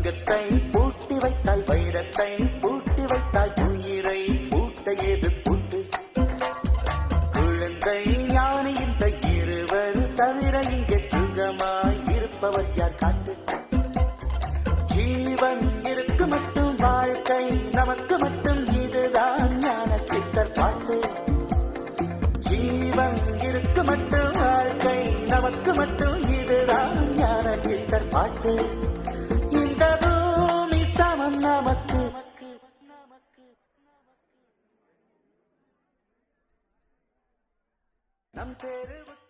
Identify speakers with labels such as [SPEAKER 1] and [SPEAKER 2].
[SPEAKER 1] தங்கத்தை பூட்டி வைத்தாய், வைரத்தை பூட்டி வைத்தாய், உயிரை பூட்ட ஏது பூட்டு? குழந்தை ஞானி இந்த இருவர் தவிர இங்கே சுகமாய் இருப்பவர் யார் காட்டு? ஜீவன் இருக்கு மட்டும் வாழ்க்கை நமக்கு மட்டும், இதுதான் ஞான சித்தர் பாட்டு. ஜீவன் இருக்கு மட்டும் வாழ்க்கை நமக்கு மட்டும், இதுதான் ஞான சித்தர் பாட்டு. இந்த பூமி சமம் நமக்கு, நம் தெருவுக்கு